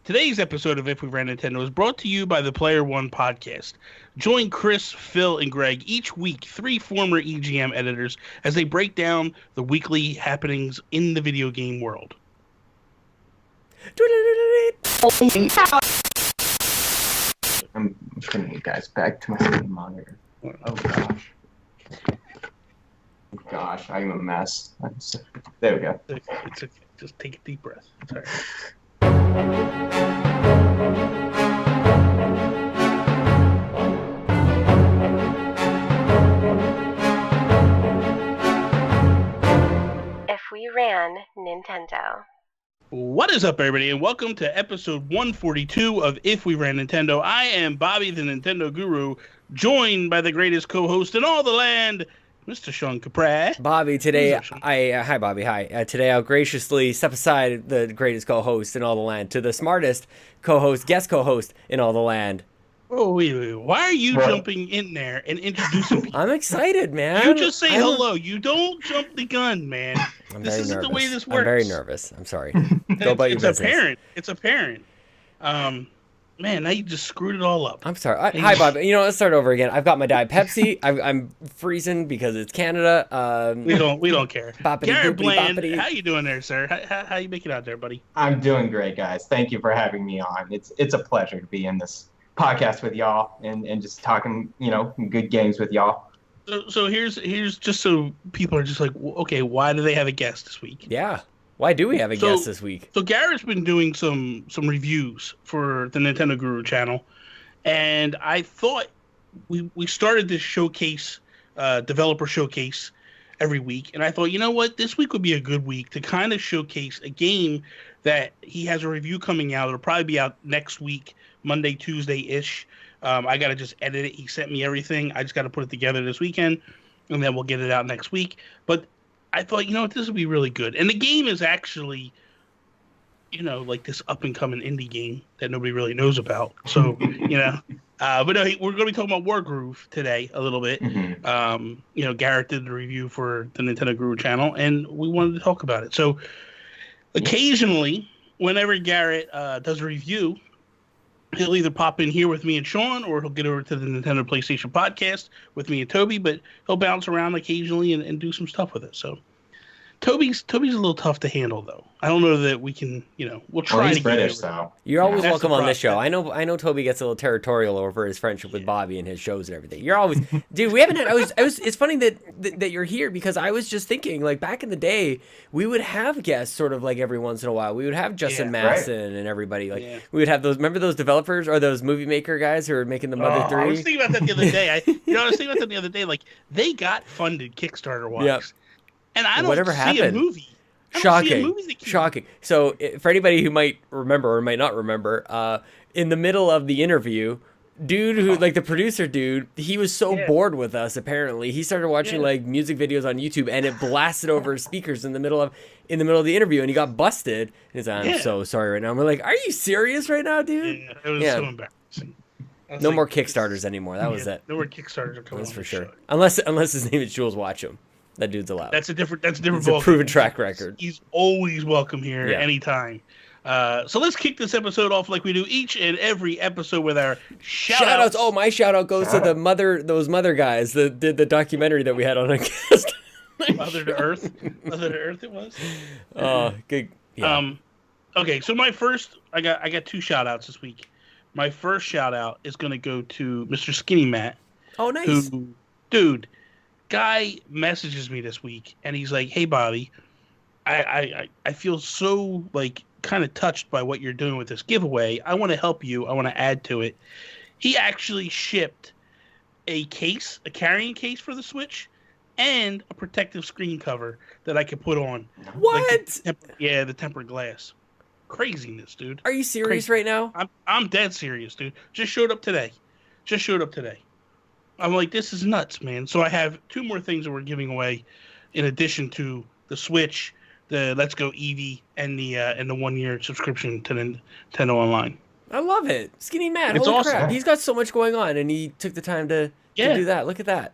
Today's episode of If We Ran Nintendo is brought to you by the Player One podcast. Join Chris, Phil, and Greg each week, three former EGM editors, as they break down the weekly happenings in the video game world. I'm putting you guys back to my screen monitor. Oh gosh. Gosh, I'm a mess. There we go. It's okay. Just take a deep breath. It's all right. If we ran Nintendo. What is up, everybody, and welcome to episode 142 of If We Ran Nintendo. I am Bobby, the Nintendo Guru, joined by the greatest co-host in all the land, Mr. Sean Capra. Bobby, today, hi Bobby, hi. Today I'll graciously step aside the greatest co-host in all the land to the smartest co-host, guest co-host in all the land. Oh, wait. Why are you jumping in there and introducing people? I'm excited, man. You just say hello. You don't jump the gun, man. This isn't the way this works. I'm very nervous. I'm sorry. Go about your business. It's apparent. Man, now you just screwed it all up. I'm sorry. Hi, Bobby. Let's start over again. I've got my Diet Pepsi. I'm freezing because it's Canada. We don't care. Garret Bland, boppity. how you doing there, sir? How you making out there, buddy? I'm doing great, guys. Thank you for having me on. It's a pleasure to be in this podcast with y'all and just talking, good games with y'all. So here's just so people are just like, okay, why do they have a guest this week? Yeah. Why do we have a guest this week? So Garrett's been doing some reviews for the Nintendo Guru channel, and I thought we started this showcase, developer showcase every week, and I thought, you know what, this week would be a good week to kind of showcase a game that he has a review coming out. It'll probably be out next week, Monday, Tuesday-ish. I got to just edit it. He sent me everything. I just got to put it together this weekend, and then we'll get it out next week. But I thought, this would be really good. And the game is actually, like this up-and-coming indie game that nobody really knows about. So, but no, we're going to be talking about Wargroove today a little bit. Mm-hmm. Garret did the review for the Nintendo Guru channel, and we wanted to talk about it. So, occasionally, whenever Garret does a review, he'll either pop in here with me and Sean, or he'll get over to the Nintendo PlayStation podcast with me and Toby, but he'll bounce around occasionally and do some stuff with it. So Toby's a little tough to handle, though. I don't know that we can, we'll try he's to British, get so you're always welcome on this show. I know Toby gets a little territorial over his friendship with Bobby and his shows and everything. You're always, dude. We haven't had. It's funny that you're here because I was just thinking, like, back in the day, we would have guests sort of like every once in a while. We would have Justin Masson and everybody. Like we would have those. Remember those developers or those movie maker guys who were making the Mother 3? I was thinking about that the other day. I was thinking about that the other day. Like they got funded Kickstarter wise, yep. And I don't Whatever see happened. a movie. Shocking. So for anybody who might remember or might not remember, in the middle of the interview, dude who like the producer dude, he was so bored with us. Apparently, he started watching like music videos on YouTube, and it blasted over his speakers in the middle of the interview, and he got busted. He's like, I'm so sorry right now. And we're like, are you serious right now, dude? Yeah, it was so embarrassing. No more Kickstarters anymore. That was it. No more Kickstarters are coming. That's for sure. Show. Unless his name is Jules Watchum. That dude's allowed. That's a different. It's a proven track record. He's always welcome here anytime. So let's kick this episode off like we do each and every episode with our shout-outs. Oh, my shout-out goes to those mother guys that did the documentary that we had on a guest. Mother to Earth it was. Oh, good. Yeah. Okay, so I got two shout-outs this week. My first shout-out is going to go to Mr. Skinny Matt. Oh, nice. Dude, guy messages me this week, and he's like, "Hey, Bobby, I feel so like kind of touched by what you're doing with this giveaway. I want to help you. I want to add to it." He actually shipped a carrying case for the Switch, and a protective screen cover that I could put on. What? Like the tempered glass. Craziness, dude. Are you serious right now? I'm dead serious, dude. Just showed up today. I'm like, this is nuts, man. So I have two more things that we're giving away, in addition to the Switch, the Let's Go Eevee, and the 1-year subscription to Nintendo Online. I love it, Skinny Matt. It's holy awesome. crap! He's got so much going on, and he took the time to do that. Look at that.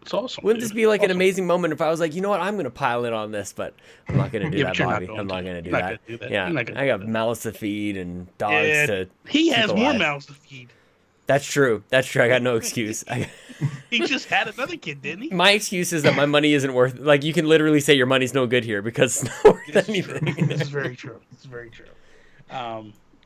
That's awesome. Wouldn't this be like an amazing moment if I was like, you know what, I'm going to pile in on this, but I'm not going to do that, Bobby. I'm not going to do that. Yeah, I got mouths to feed and dogs to He has more alive. mouths to feed. That's true. I got no excuse. He just had another kid, didn't he? My excuse is that my money isn't worth. Like, you can literally say your money's no good here because it's not worth anything. This is very true. This is very true.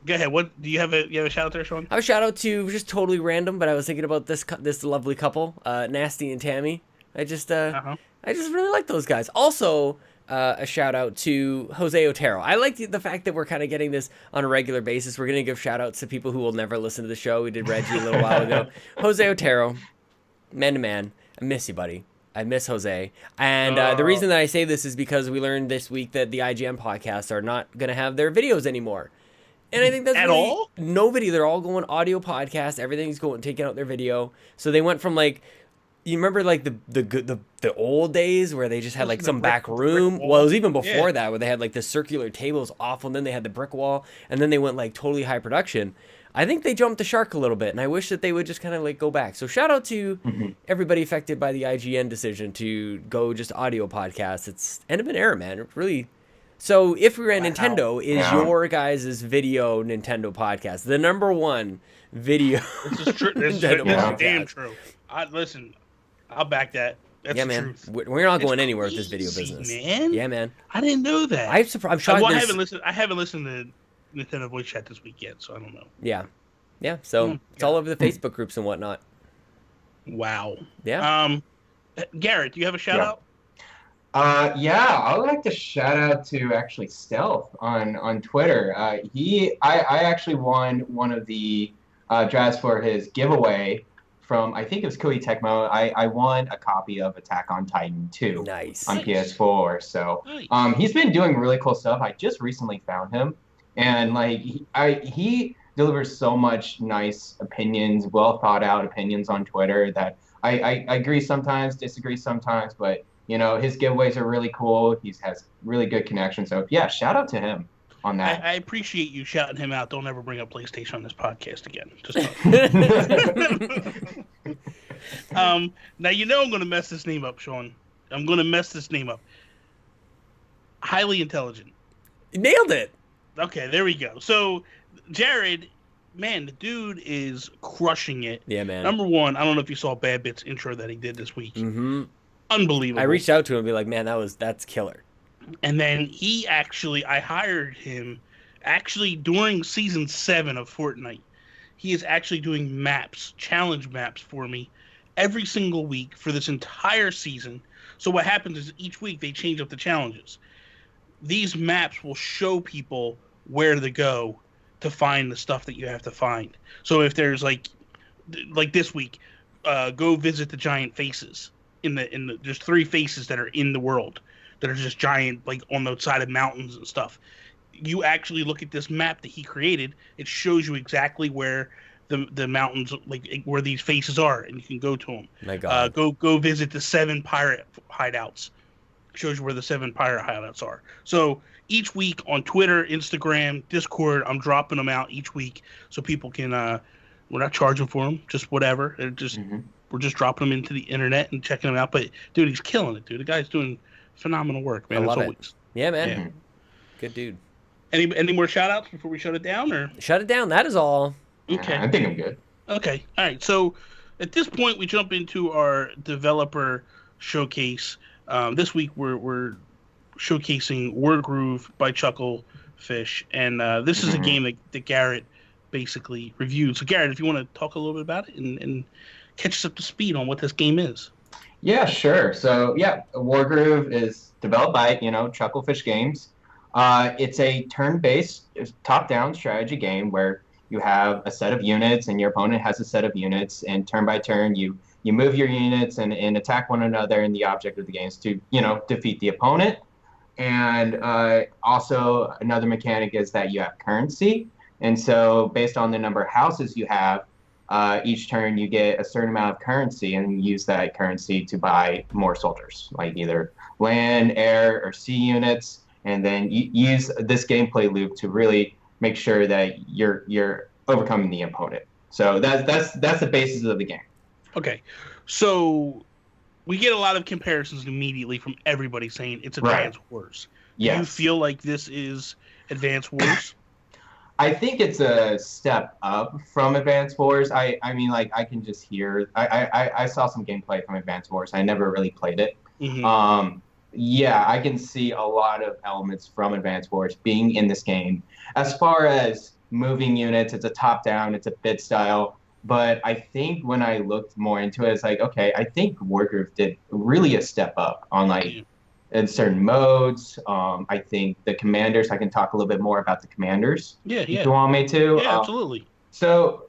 Go ahead. What do you have a shout out there, Sean? I have a shout out to just totally random, but I was thinking about this lovely couple, Nasty and Tammy. I just really like those guys. Also, a shout out to Jose Otero. I like the fact that we're kind of getting this on a regular basis. We're gonna give shout outs to people who will never listen to the show. We did Reggie a little while ago. Jose Otero, man to man. I miss you, buddy. I miss Jose. And the reason that I say this is because we learned this week that the IGN podcasts are not gonna have their videos anymore. And I think that's all? No video. They're all going audio podcast. Everything's taking out their video. So they went from like, you remember like the old days where they just had like some back room. Well, it was even before that where they had like the circular tables awful, and then they had the brick wall, and then they went like totally high production. I think they jumped the shark a little bit, and I wish that they would just kind of like go back. So shout out to everybody affected by the IGN decision to go just audio podcasts. It's end of an era, man. It really. So if we were at Nintendo, is your guys' video Nintendo podcast the number one video? This is true. This is damn true. Listen, I'll back that. That's the man. Truth. We're not going anywhere with this video business, man. Yeah, man. I didn't know that. I'm surprised. I'm shocked. Well, I haven't listened to Nintendo voice chat this week yet, so I don't know. Yeah. So it's all over the Facebook groups and whatnot. Wow. Yeah. Garrett, do you have a shout out? I would like to shout out to actually Stealth on Twitter. I actually won one of the drafts for his giveaway from, I think it was Koei Tecmo. I won a copy of Attack on Titan 2 on PS4. So he's been doing really cool stuff. I just recently found him, and like he delivers so much nice opinions, well thought out opinions on Twitter that I agree sometimes, disagree sometimes, but you know, his giveaways are really cool. He has really good connections. So, yeah, shout out to him on that. I appreciate you shouting him out. Don't ever bring up PlayStation on this podcast again. Now, you know I'm going to mess this name up, Sean. I'm going to mess this name up. Hyliantelligent. Nailed it. Okay, there we go. So, Jared, man, the dude is crushing it. Yeah, man. Number one, I don't know if you saw Bad Bit's intro that he did this week. Mm-hmm. Unbelievable. I reached out to him and be like, man, that's killer. And then I hired him actually during season 7 of Fortnite. He is actually doing challenge maps for me every single week for this entire season. So what happens is each week they change up the challenges. These maps will show people where to go to find the stuff that you have to find. So if there's like this week, go visit the giant faces. There's 3 faces that are in the world that are just giant, like on the side of mountains and stuff. You actually look at this map that he created. It shows you exactly where the mountains, like where these faces are, and you can go to them. My God. Go visit the 7 pirate hideouts. It shows you where the 7 pirate hideouts are. So each week on Twitter, Instagram, Discord, I'm dropping them out each week so people can. We're not charging for them, just whatever. They're just. We're just dropping them into the internet and checking them out. But, dude, he's killing it, dude. The guy's doing phenomenal work, man. I love it. Yeah, man. Yeah. Good dude. Any more shout-outs before we shut it down? Or shut it down. That is all. Okay. I think I'm good. Okay. All right. So, at this point, we jump into our developer showcase. This week, we're showcasing Wargroove by Chucklefish. And this is a game that Garret basically reviewed. So, Garret, if you want to talk a little bit about it and catch us up to speed on what this game is. Yeah, sure. So, Wargroove is developed by, Chucklefish Games. It's a turn-based, top-down strategy game where you have a set of units and your opponent has a set of units, and turn by turn you move your units and attack one another, and the object of the game is to, defeat the opponent. And also another mechanic is that you have currency. And so based on the number of houses you have, each turn you get a certain amount of currency, and you use that currency to buy more soldiers, like either land, air, or sea units. And then you use this gameplay loop to really make sure that you're overcoming the opponent. So that's the basis of the game. Okay, so we get a lot of comparisons immediately from everybody saying it's Advance Wars. Yes. Do you feel like this is Advance Wars? I think it's a step up from Advance Wars. I mean, like, I can just hear. I saw some gameplay from Advance Wars. I never really played it. Mm-hmm. Yeah, I can see a lot of elements from Advance Wars being in this game. As far as moving units, it's a top-down, it's a bid style. But I think when I looked more into it, it's like, okay, I think Wargroove did really a step up on like in certain modes. I think the commanders, I can talk a little bit more about the commanders. Yeah. If you want me to. Yeah, absolutely. So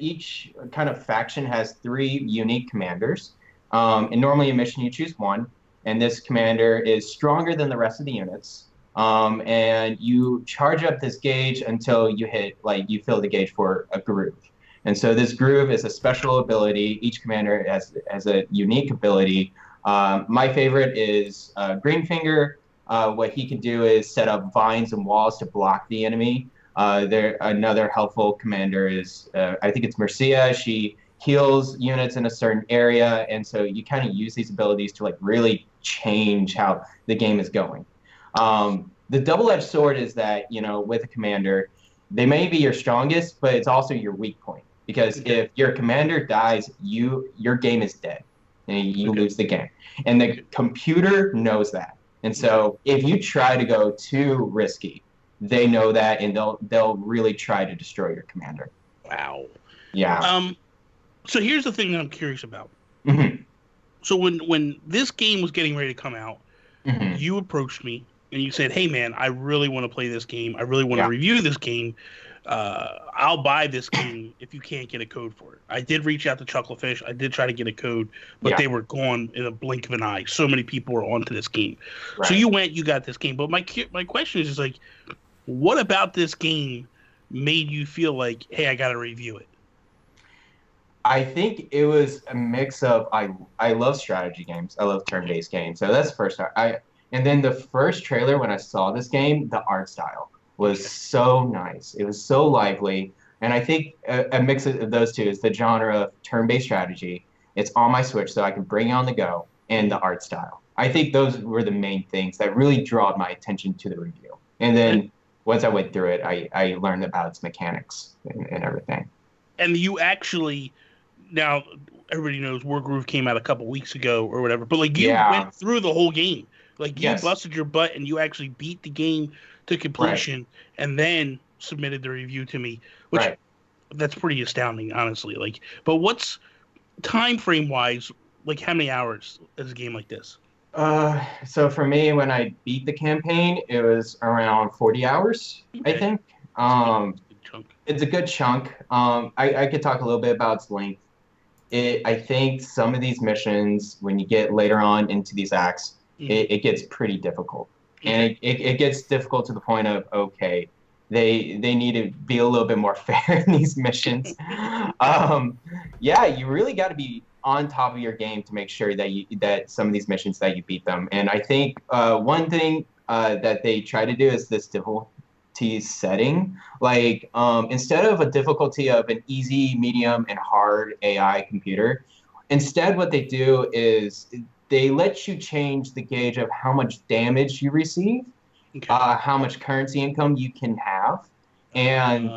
each kind of faction has 3 unique commanders. And normally in mission you choose one. And this commander is stronger than the rest of the units. And you charge up this gauge until you hit, like, you fill the gauge for a groove. And so this groove is a special ability. Each commander has a unique ability. My favorite is Greenfinger. What he can do is set up vines and walls to block the enemy. Another helpful commander is, I think it's Mercia. She heals units in a certain area, and so you kind of use these abilities to like really change how the game is going. The double-edged sword is that, you know, with a commander, they may be your strongest, but it's also your weak point. Because if your commander dies, your game is dead, and you lose the game. And the computer knows that. And so if you try to go too risky, they know that, and they'll really try to destroy your commander. Wow. Yeah. So here's the thing that I'm curious about. Mm-hmm. So when this game was getting ready to come out, Mm-hmm. you approached me and you said, "Hey man, I really want to play this game. I really want to review this game. I'll buy this game if you can't get a code for it." I did reach out to Chucklefish. I did try to get a code, but they were gone in a blink of an eye. So many people were onto this game. Right. So you got this game. But my question is just like, what about this game made you feel like, hey, I got to review it? I think it was a mix of I love strategy games. I love turn-based games. So that's the first start. And then the first trailer when I saw this game, the art style was so nice. It was so lively. And I think a mix of those two is the genre of turn-based strategy. It's on my Switch, so I can bring it on the go, and the art style. I think those were the main things that really drew my attention to the review. And then once I went through it, I learned about its mechanics and everything. And you actually... Now, everybody knows Wargroove came out a couple weeks ago or whatever, but like you went through the whole game. Like you busted your butt and you actually beat the game to completion and then submitted the review to me, which that's pretty astounding, honestly. Like, but what's time frame wise, like how many hours is a game like this? So for me, when I beat the campaign, it was around 40 hours, I think. It's a good chunk. I could talk a little bit about its length. I think some of these missions, when you get later on into these acts, it gets pretty difficult. And it gets difficult to the point of, okay, they need to be a little bit more fair in these missions. You really got to be on top of your game to make sure that some of these missions that you beat them. And I think one thing that they try to do is this difficult setting. Like instead of a difficulty of an easy, medium, and hard AI computer, instead what they do is they let you change the gauge of how much damage you receive, how much currency income you can have, and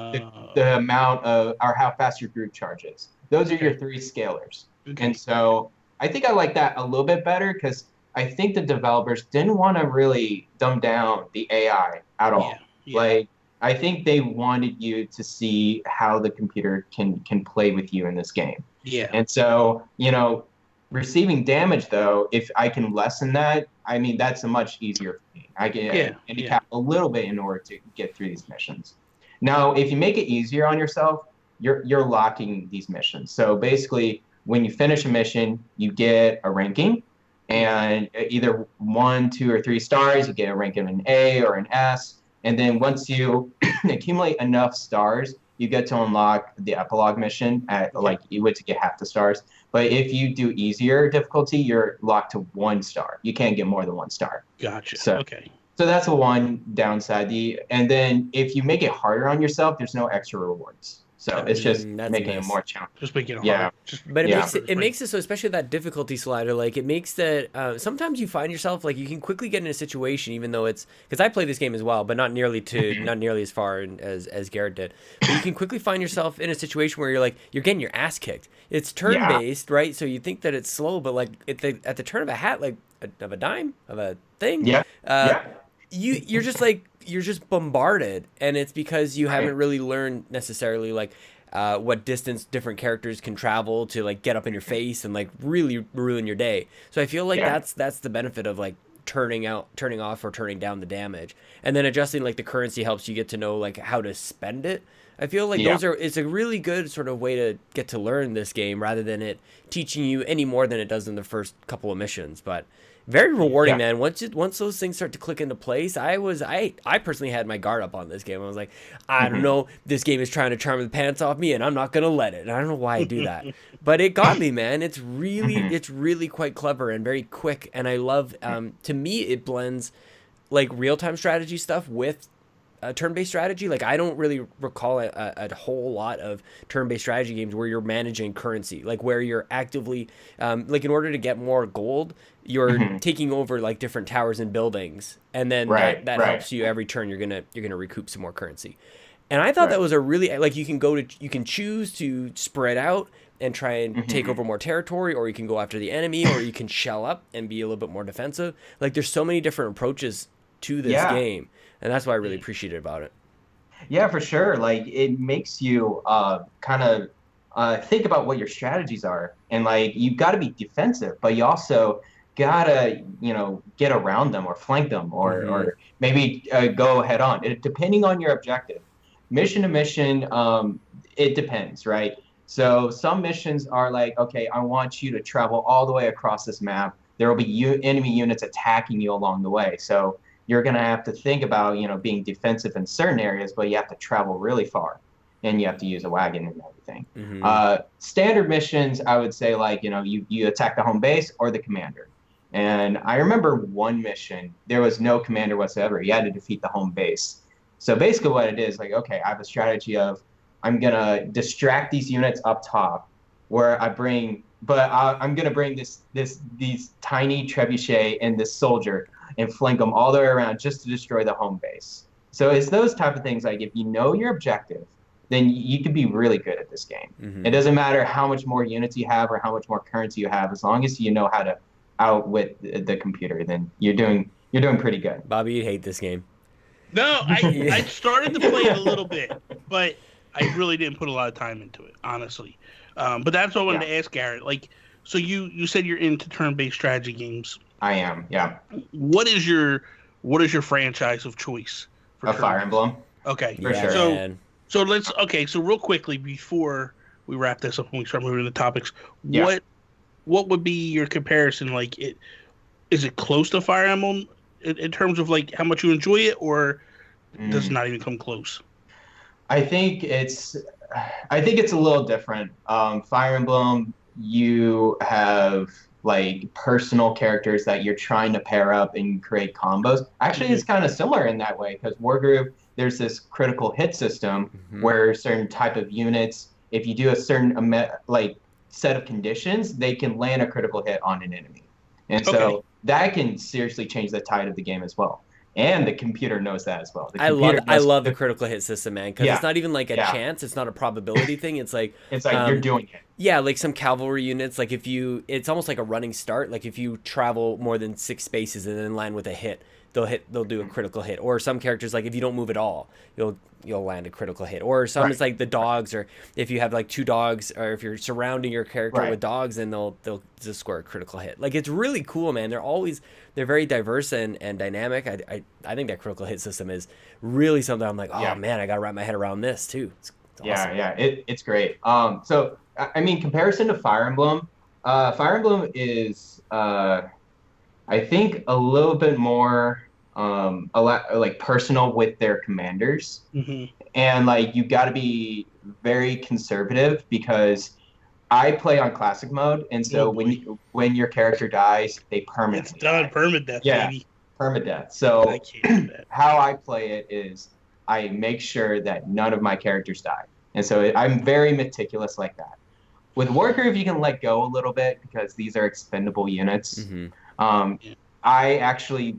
the amount of, or how fast your group charges. Those are your 3 scalars. And so I think I like that a little bit better because I think the developers didn't want to really dumb down the AI at all. Like, I think they wanted you to see how the computer can play with you in this game. And so, you know, receiving damage, though, if I can lessen that, I mean, that's a much easier for me. I can handicap a little bit in order to get through these missions. Now, if you make it easier on yourself, you're locking these missions. So basically, when you finish a mission, you get a ranking. And either 1, 2, or 3 stars, you get a rank of an A or an S. And then once you accumulate enough stars, you get to unlock the epilogue mission at like you would to get half the stars. But if you do easier difficulty, you're locked to 1 star. You can't get more than 1 star. Gotcha. So, So that's the one downside. And then if you make it harder on yourself, there's no extra rewards. So it's just making it more challenging. Just making it harder. But it makes it so, especially that difficulty slider, like it makes that sometimes you find yourself like you can quickly get in a situation, even though it's because I played this game as well, but not nearly as far as Garret did. But you can quickly find yourself in a situation where you're getting your ass kicked. It's turn based, right? So you think that it's slow, but like at the turn of a hat, like of a dime of a thing, you're just bombarded, and it's because you haven't really learned necessarily like what distance different characters can travel to like get up in your face and like really ruin your day. So I feel like that's the benefit of like turning off or turning down the damage, and then adjusting like the currency helps you get to know like how to spend it. I feel like it's a really good sort of way to get to learn this game rather than it teaching you any more than it does in the first couple of missions. But very rewarding, man. Once those things start to click into place, I personally had my guard up on this game. I was like, I don't know, this game is trying to charm the pants off me, and I'm not gonna let it. And I don't know why I do that, but it got me, man. It's really quite clever and very quick, and I love. To me, it blends like real time strategy stuff with turn-based strategy. Like I don't really recall a whole lot of turn-based strategy games where you're managing currency, like where you're actively like in order to get more gold, you're taking over like different towers and buildings, and then that helps you every turn. You're gonna recoup some more currency. And I thought that was a really like you can choose to spread out and try and take over more territory, or you can go after the enemy, or you can shell up and be a little bit more defensive. Like there's so many different approaches to this game. And that's what I really appreciated about it. Yeah, for sure. Like it makes you kind of think about what your strategies are, and like you've got to be defensive, but you also gotta get around them or flank them or maybe go head on. Depending on your objective, mission to mission, it depends, right? So some missions are like, okay, I want you to travel all the way across this map. There will be enemy units attacking you along the way, so you're going to have to think about, being defensive in certain areas, but you have to travel really far, and you have to use a wagon and everything. Standard missions, I would say, like, you attack the home base or the commander. And I remember one mission, there was no commander whatsoever. You had to defeat the home base. So basically what it is, like, okay, I have a strategy of I'm going to distract these units up top where I'm going to bring these tiny trebuchet and this soldier and flank them all the way around just to destroy the home base. So it's those type of things, like if you know your objective, then you can be really good at this game. It doesn't matter how much more units you have or how much more currency you have, as long as you know how to outwit the computer, then you're doing pretty good. Bobby, you hate this game. No, I started to play it a little bit, but I really didn't put a lot of time into it, honestly. But that's what I wanted to ask Garret. Like, so you said you're into turn-based strategy games. I am, yeah. What is your franchise of choice for Fire Emblem? Okay, for sure. So real quickly before we wrap this up and we start moving to topics, what would be your comparison? Like, is it close to Fire Emblem in terms of like how much you enjoy it, or does it not even come close? I think it's a little different. Fire Emblem, you have like personal characters that you're trying to pair up and create combos. Actually, it's kind of similar in that way, because Wargroove, there's this critical hit system where certain type of units, if you do a certain set of conditions, they can land a critical hit on an enemy. And so that can seriously change the tide of the game as well. And the computer knows that as well. I love the critical hit system, man, because it's not even like a chance. It's not a probability thing. It's like you're doing it. Yeah, like some cavalry units, like it's almost like a running start. Like if you travel more than 6 spaces and then land with a hit, they'll do a critical hit. Or some characters, like if you don't move at all, you'll land a critical hit. Or some it's like the dogs, or if you have like 2 dogs, or if you're surrounding your character with dogs, then they'll just score a critical hit. Like it's really cool, man. They're very diverse and dynamic. I think that critical hit system is really something I'm like, oh man, I gotta wrap my head around this too. It's awesome. It's great. So I mean, comparison to Fire Emblem, Fire Emblem is I think a little bit more a lot like personal with their commanders, and like you got to be very conservative, because I play on classic mode, and so when your character dies, they permanently it's done, permanent death, baby. permadeath. So I can't do that. how I play it is I make sure that none of my characters die. And so I'm very meticulous like that. With Wargroove, you can let go a little bit because these are expendable units. I actually,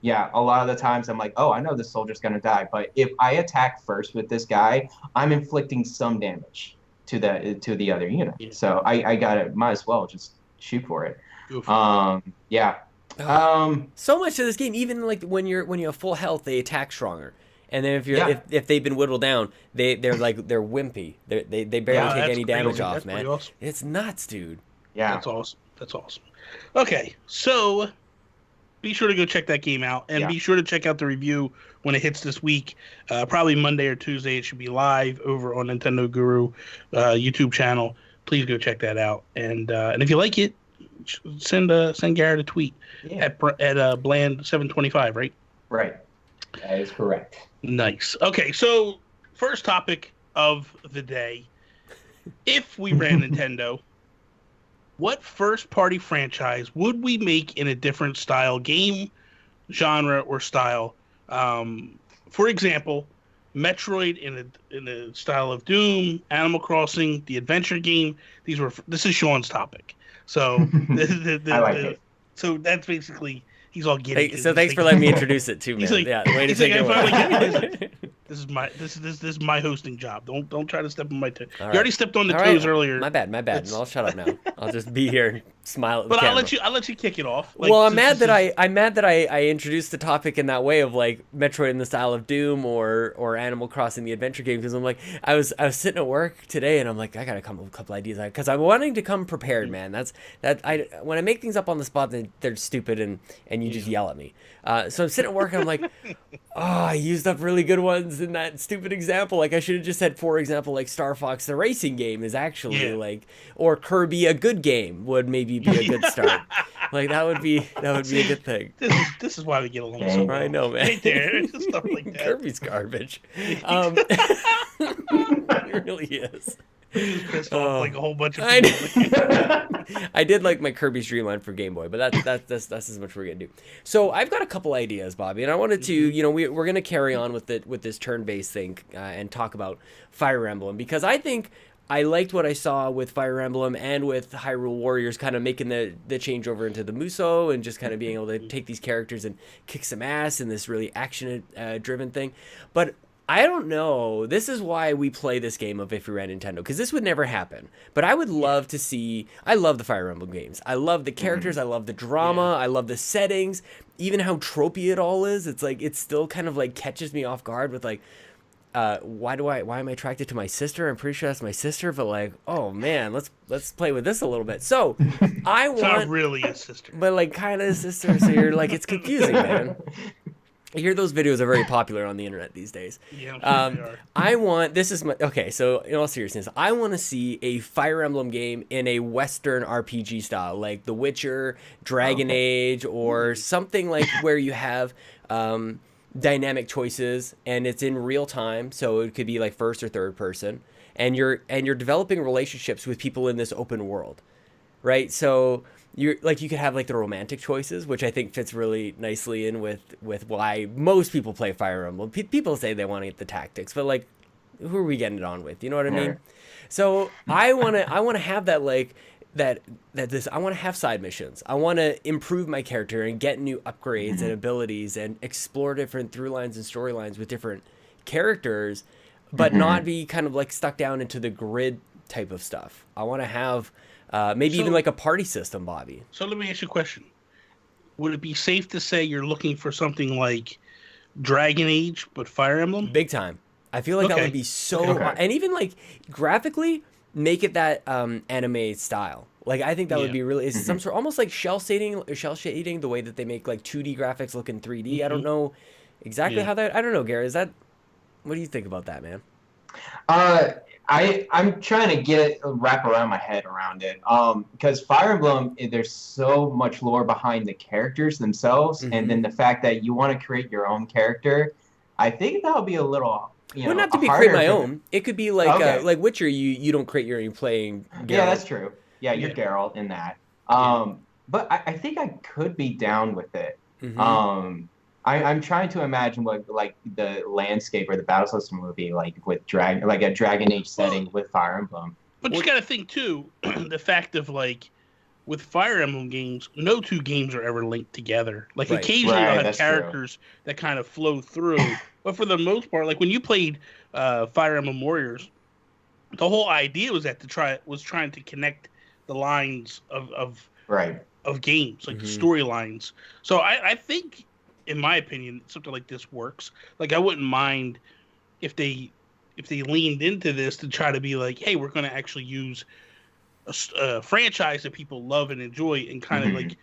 a lot of the times I'm like, oh, I know this soldier's going to die. But if I attack first with this guy, I'm inflicting some damage to the other unit. Yeah. So I got it. Might as well just shoot for it. So much of this game, even like when you have full health, they attack stronger. And then if they've been whittled down, they're wimpy. They barely take any damage off, man. Awesome. It's nuts, dude. Yeah, that's awesome. Okay, so be sure to go check that game out, and be sure to check out the review when it hits this week. Probably Monday or Tuesday. It should be live over on Nintendo Guru YouTube channel. Please go check that out, and if you like it, send Garret a tweet at Bland725, right? Right. That is correct. Nice. Okay, so first topic of the day. If we ran Nintendo, what first-party franchise would we make in a different style game, genre, or style? For example, Metroid in the style of Doom, Animal Crossing, the adventure game. This is Sean's topic. So I like it. So that's basically. He's all giddy. So thanks for letting me introduce it too, man. Like, way to take it away. This is my hosting job. Don't try to step on my toes. You already stepped on the toes earlier. My bad. I'll shut up now. I'll just be here and smile at the camera. I'll let you kick it off. Well, I'm mad that I introduced the topic in that way of like Metroid in the style of Doom or Animal Crossing the adventure game, because I'm like I was sitting at work today and I'm like I gotta come up with a couple ideas because I'm wanting to come prepared, man. When I make things up on the spot, they're stupid and you just yell at me. So I'm sitting at work and I'm like, I used up really good ones in that stupid example. Like I should have just said, for example, like Star Fox the racing game is actually like, or Kirby a good game would maybe be a good start. Like that would be a good thing. This is why we get along so well. I know, man. Right there, stuff like that. Kirby's garbage. It really is. He was pissed off like a whole bunch of people. I did like my Kirby's Dream Line for Game Boy, but that's as much we're gonna do. So I've got a couple ideas, Bobby, and I wanted to, we're gonna carry on with this turn-based thing and talk about Fire Emblem, because I think I liked what I saw with Fire Emblem and with Hyrule Warriors, kind of making the changeover into the Muso and just kind of being able to take these characters and kick some ass in this really action driven thing, but I don't know. This is why we play this game of If We Ran Nintendo, because this would never happen. But I would love to see. I love the Fire Emblem games. I love the characters. I love the drama. I love the settings. Even how tropey it all is. It's like it still kind of like catches me off guard with like, why am I attracted to my sister? I'm pretty sure that's my sister. But like, oh man, let's play with this a little bit. So I want. It's not really a sister, but like kind of a sister. So you're like, it's confusing, man. I hear those videos are very popular on the internet these days. Yeah, they are. So in all seriousness, I want to see a Fire Emblem game in a Western RPG style, like The Witcher, Dragon Age, or something like where you have dynamic choices and it's in real time. So it could be like first or third person, and you're developing relationships with people in this open world, right? So you could have like the romantic choices, which I think fits really nicely in with why most people play Fire Emblem. People say they want to get the tactics, but like, who are we getting it on with? You know what I mean? So I want to have that like that I want to have side missions. I want to improve my character and get new upgrades and abilities and explore different through lines and storylines with different characters, but not be kind of like stuck down into the grid type of stuff. I want to have even like a party system, Bobby. So let me ask you a question. Would it be safe to say you're looking for something like Dragon Age, but Fire Emblem? Big time. I feel like that would be so... And even like graphically, make it that anime style. Like I think that would be really... It's some sort almost like shell shading, the way that they make like 2D graphics look in 3D. I don't know exactly how that... I don't know, Garret. Is that... What do you think about that, man? I'm trying to wrap around my head around it. Because Fire Emblem, there's so much lore behind the characters themselves, and then the fact that you want to create your own character, I think that would be a little, well, not to be create my own. It could be like like Witcher. You don't create your own. You're playing Geralt. Yeah, that's true. Yeah, you're Geralt in that. But I think I could be down with it. I'm trying to imagine what like the landscape or the battle system would be like with a Dragon Age setting with Fire Emblem. But you got to think too, the fact of like with Fire Emblem games, no two games are ever linked together. Like occasionally they'll have characters that kind of flow through, but for the most part, like when you played Fire Emblem Warriors, the whole idea was trying to connect the lines of games, like the storylines. So I think, in my opinion, something like this works. Like I wouldn't mind if they leaned into this to try to be like, hey, we're going to actually use a franchise that people love and enjoy and kind of like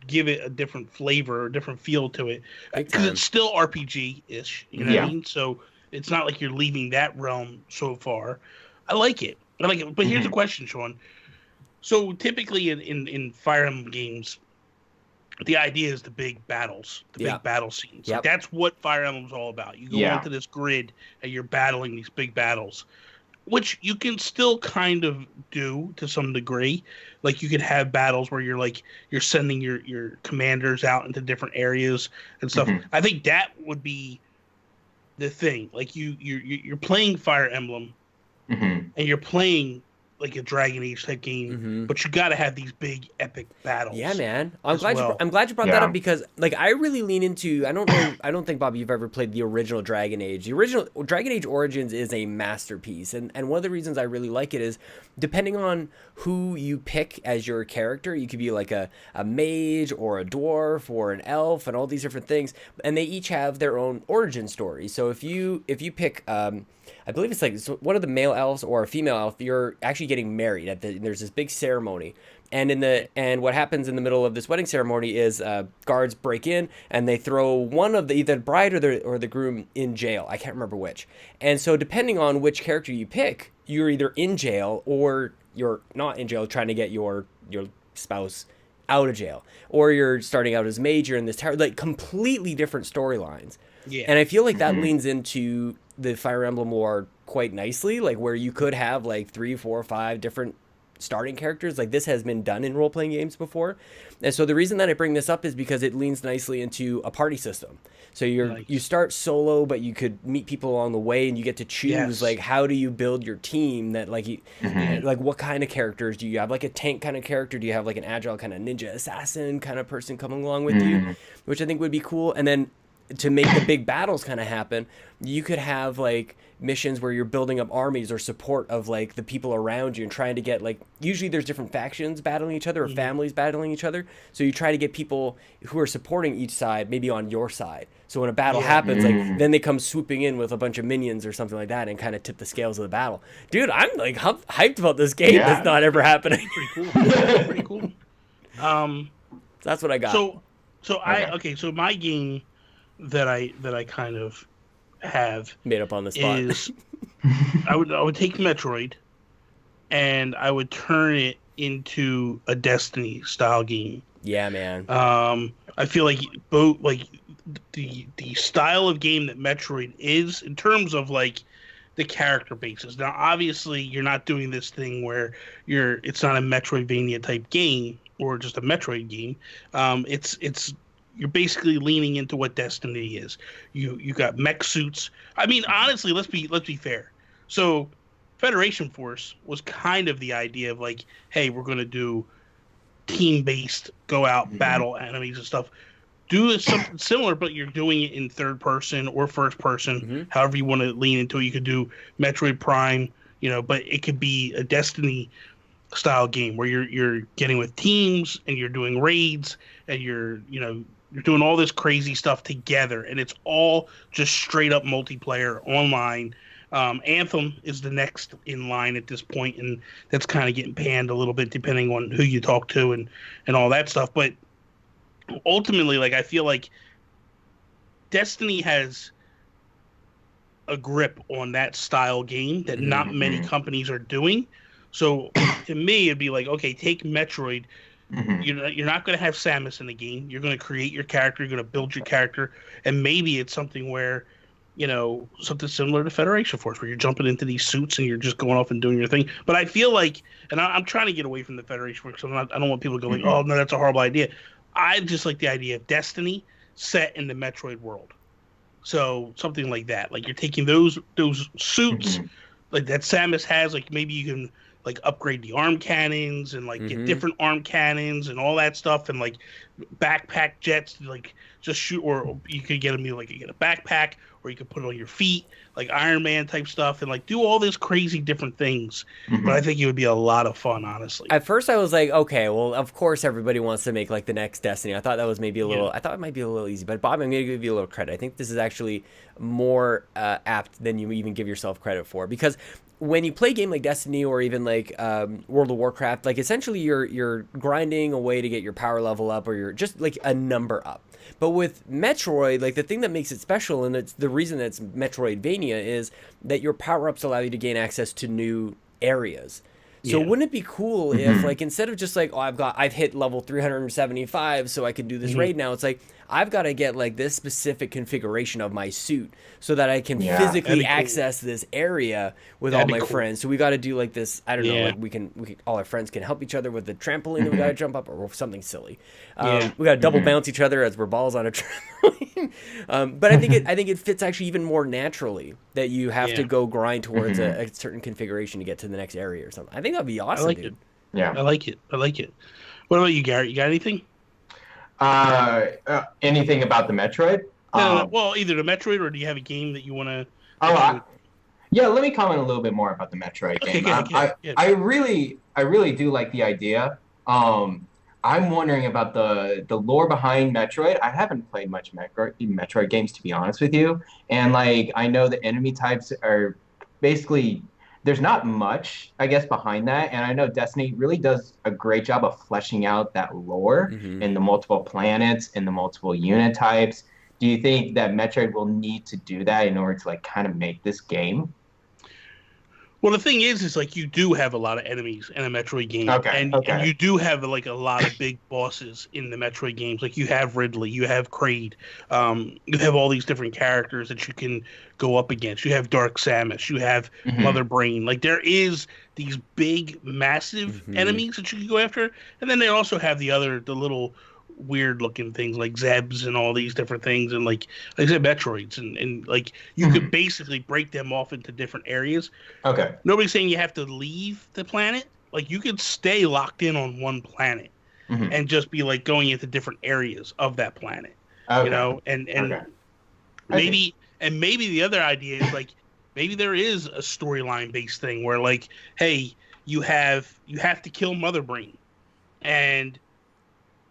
give it a different flavor, a different feel to it, because it's still RPG-ish, you know what I mean? So it's not like you're leaving that realm so far. I like it. But here's the question, Sean. So typically in Fire Emblem games, the idea is the big battles, big battle scenes. Like that's what Fire Emblem's all about. You go onto this grid and you're battling these big battles, which you can still kind of do to some degree. Like you could have battles where you're sending your commanders out into different areas and stuff. I think that would be the thing. Like you're playing Fire Emblem and you're playing like a Dragon Age type game, but you got to have these big epic battles. Yeah, man. I'm glad you brought that up, because like I really lean into. I don't think, Bobby, you've ever played the original Dragon Age. The original Dragon Age Origins is a masterpiece, and one of the reasons I really like it is depending on who you pick as your character, you could be like a mage or a dwarf or an elf and all these different things, and they each have their own origin story. So if you pick I believe it's like one of the male elves or a female elf, you're actually getting married there's this big ceremony. And what happens in the middle of this wedding ceremony is guards break in and they throw one of either the bride or the groom in jail. I can't remember which. And so depending on which character you pick, you're either in jail or you're not in jail trying to get your spouse out of jail, or you're starting out as mage, you're in this tower, like completely different storylines. Yeah. And I feel like that leans into the Fire Emblem lore quite nicely, like where you could have like 3, 4, 5 different starting characters. Like this has been done in role-playing games before. And so the reason that I bring this up is because it leans nicely into a party system. So you start solo, but you could meet people along the way, and you get to choose like how do you build your team that like like what kind of characters do you have? Like a tank kind of character? Do you have like an agile kind of ninja assassin kind of person coming along with you? Which I think would be cool. And then to make the big battles kind of happen, you could have like missions where you're building up armies or support of like the people around you and trying to get like, usually there's different factions battling each other or families battling each other. So you try to get people who are supporting each side maybe on your side. So when a battle happens, like then they come swooping in with a bunch of minions or something like that and kind of tip the scales of the battle. Dude, I'm like hyped about this game. That's not ever happening. Pretty cool. That's what I got. So my game that I kind of have made up on the spot is I would take Metroid and I would turn it into a Destiny style game. Yeah, man. I feel like both like the style of game that Metroid is in terms of like the character basis. Now, obviously, you're not doing this thing where it's not a Metroidvania type game or just a Metroid game. It's you're basically leaning into what Destiny is. You got mech suits. I mean, honestly, let's be fair. So, Federation Force was kind of the idea of like, hey, we're going to do team-based, go out, battle enemies and stuff. Do something similar, but you're doing it in third person or first person, however you want to lean into it. You could do Metroid Prime, but it could be a Destiny style game where you're getting with teams and you're doing raids and you're doing all this crazy stuff together, and it's all just straight up multiplayer online. Anthem is the next in line at this point, and that's kind of getting panned a little bit depending on who you talk to and all that stuff. But ultimately, like, I feel like Destiny has a grip on that style game that not many companies are doing. So to me, it'd be like, okay, take Metroid. You're not going to have Samus in the game. You're going to create your character. You're going to build your character, and maybe it's something where, something similar to Federation Force, where you're jumping into these suits and you're just going off and doing your thing. But I feel like, and I'm trying to get away from the Federation Force, because I don't want people to go like, oh no, that's a horrible idea. I just like the idea of Destiny set in the Metroid world. So something like that. Like you're taking those suits like that Samus has, like maybe you can like upgrade the arm cannons and like get different arm cannons and all that stuff, and like backpack jets to like just shoot, or you could get them, like you get a backpack, or you could put it on your feet like Iron Man type stuff, and like do all these crazy different things. But I think it would be a lot of fun, honestly. At first I was like, okay, well, of course everybody wants to make like the next Destiny. I thought that was maybe a little, I thought it might be a little easy, but Bob, I'm going to give you a little credit. I think this is actually more apt than you even give yourself credit for, because when you play a game like Destiny or even like World of Warcraft, like essentially you're grinding a way to get your power level up, or you're just like a number up. But with Metroid, like the thing that makes it special, and it's the reason that it's Metroidvania, is that your power-ups allow you to gain access to new areas. So wouldn't it be cool if, like, instead of just like, oh, I've hit level 375, so I can do this raid now, it's like, I've got to get like this specific configuration of my suit so that I can physically access this area with all my friends. So we got to do like this, I don't know, like we can all our friends can help each other with the trampoline that we got to jump up, or something silly. We got to double bounce each other as we're balls on a trampoline. But I think it fits actually even more naturally that you have to go grind towards a certain configuration to get to the next area or something. I think that'd be awesome, dude. Yeah, I like it. What about you, Garrett? You got anything? Anything about the Metroid? No, well, either the Metroid, or do you have a game that you want to? Yeah, let me comment a little bit more about the Metroid game. I really do like the idea. I'm wondering about the lore behind Metroid. I haven't played much Metroid games, to be honest with you, and like I know the enemy types are basically. There's not much, I guess, behind that. And I know Destiny really does a great job of fleshing out that lore in the multiple planets, in the multiple unit types. Do you think that Metroid will need to do that in order to like kind of make this game? Well, the thing is like you do have a lot of enemies in a Metroid game, and you do have like a lot of big bosses in the Metroid games. Like you have Ridley, you have Kraid, you have all these different characters that you can go up against. You have Dark Samus, you have Mother Brain. Like there is these big, massive enemies that you can go after, and then they also have the little weird looking things like Zebs and all these different things, and like I said, Metroids, and like you could basically break them off into different areas. Okay. Nobody's saying you have to leave the planet. Like you could stay locked in on one planet and just be like going into different areas of that planet. Okay. You know, and maybe the other idea is like maybe there is a storyline based thing where like, hey, you have to kill Mother Brain, and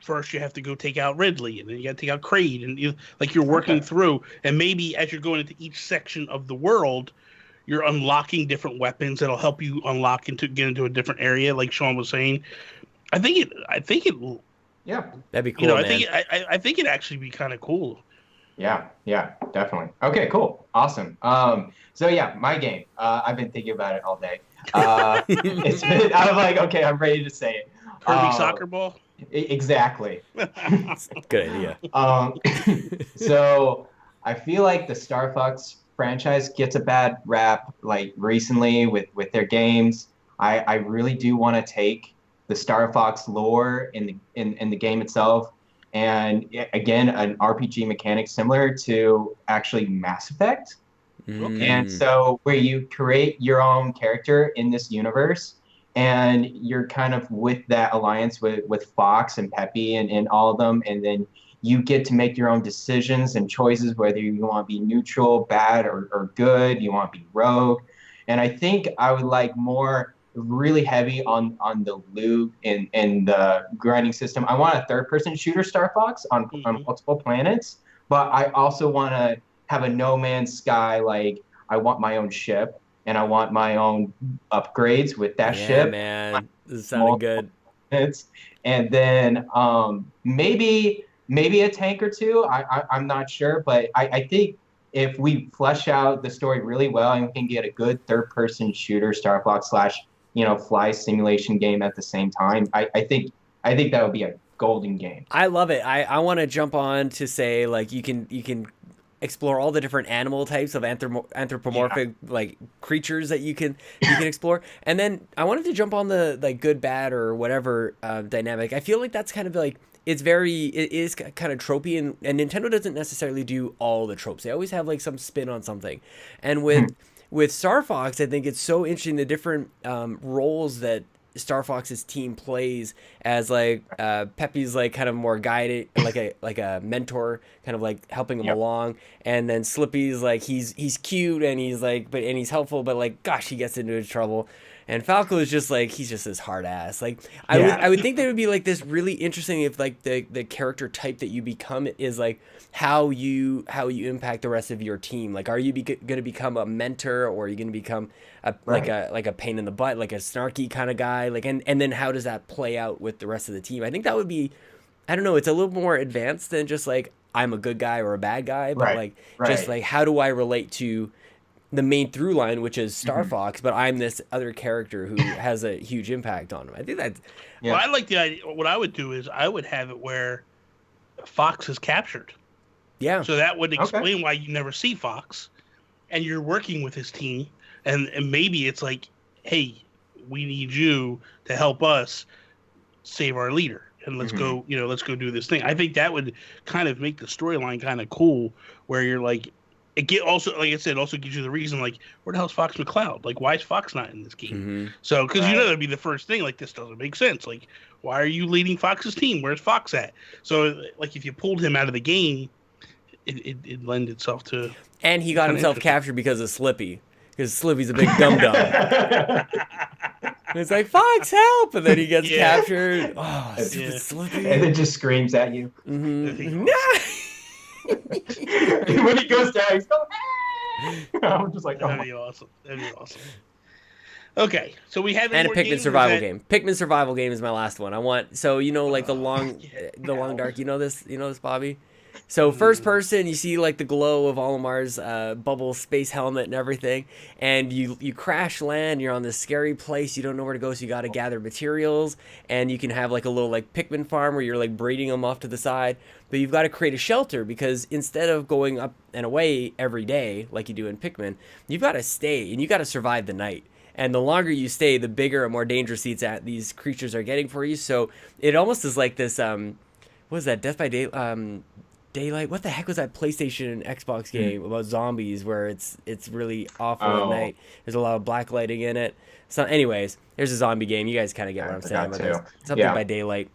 first you have to go take out Ridley, and then you got to take out Kraid, and you're working through, and maybe as you're going into each section of the world, you're unlocking different weapons that'll help you get into a different area, like Sean was saying. I think it. Yeah, that'd be cool. You know, man. I think it'd actually be kind of cool. Yeah, definitely. Okay, cool, awesome. So yeah, my game. I've been thinking about it all day. It's been. I was like, okay, I'm ready to say it. Kirby soccer ball. Exactly. Good idea. So I feel like the Star Fox franchise gets a bad rap like recently with their games. I really do want to take the Star Fox lore in the game itself, and again an RPG mechanic similar to actually Mass Effect. And so where you create your own character in this universe, and you're kind of with that alliance with Fox and Peppy and all of them, and then you get to make your own decisions and choices, whether you want to be neutral, bad, or good, you want to be rogue. And I think I would like more really heavy on the loot and the grinding system. I want a third-person shooter Star Fox on multiple planets, but I also want to have a No Man's Sky, like I want my own ship, and I want my own upgrades with that ship. Yeah, man. This is sounding good. And then maybe a tank or two. I'm not sure, but I think if we flesh out the story really well and we can get a good third-person shooter, Star Fox / fly simulation game at the same time, I think that would be a golden game. I love it. I want to jump on to say like you can explore all the different animal types of anthropomorphic like creatures that you can explore, and then I wanted to jump on the like good, bad, or whatever dynamic. I feel like that's kind of like it is kind of tropey, and Nintendo doesn't necessarily do all the tropes. They always have like some spin on something. And with Star Fox, I think it's so interesting the different roles that Star Fox's team plays as like Peppy's like kind of more guided, like a mentor, kind of like helping him along, and then Slippy's like he's cute and he's like and he's helpful, but like gosh, he gets into trouble. And Falco is just like he's just this hard ass. Like I would think there would be like this really interesting if like the character type that you become is like how you impact the rest of your team. Like, are you going to become a mentor, or are you going to become like a pain in the butt, like a snarky kind of guy? Like, and then how does that play out with the rest of the team? I think that would be, I don't know, it's a little more advanced than just like I'm a good guy or a bad guy, but just like how do I relate to the main through line, which is Star Fox, but I'm this other character who has a huge impact on him. I think that's well, I like the idea. What I would do is I would have it where Fox is captured. Yeah. So that would explain why you never see Fox, and you're working with his team, and maybe it's like, hey, we need you to help us save our leader, and let's go, let's go do this thing. I think that would kind of make the storyline kind of cool, where you're like, also, like I said, also gives you the reason, like, where the hell's Fox McCloud? Like, why is Fox not in this game? So, because that'd be the first thing, like, this doesn't make sense. Like, why are you leading Fox's team? Where's Fox at? So, like, if you pulled him out of the game, it lend itself to. And he got himself captured because of Slippy, because Slippy's a big dum dum. It's like, Fox, help! And then he gets captured. Oh, stupid Slippy. And it just screams at you. When he goes down, he's going, hey! I'm just like, that'd be awesome. That'd be awesome. Okay, so we have and a Pikmin survival game. Pikmin survival game is my last one. I want like the long dark. You know this, Bobby. So first person, you see like the glow of Olimar's bubble space helmet and everything, and you crash land. You're on this scary place. You don't know where to go, so you got to gather materials, and you can have like a little like Pikmin farm where you're like breeding them off to the side. But you've got to create a shelter, because instead of going up and away every day like you do in Pikmin, you've got to stay and you got to survive the night. And the longer you stay, the bigger and more dangerous these creatures are getting for you. So it almost is like this. What was that? Death by Daylight. What the heck was that PlayStation and Xbox game about zombies where it's really awful at night? There's a lot of black lighting in it. So, anyways, there's a zombie game. You guys kind of get what I'm saying about this. Something by Daylight.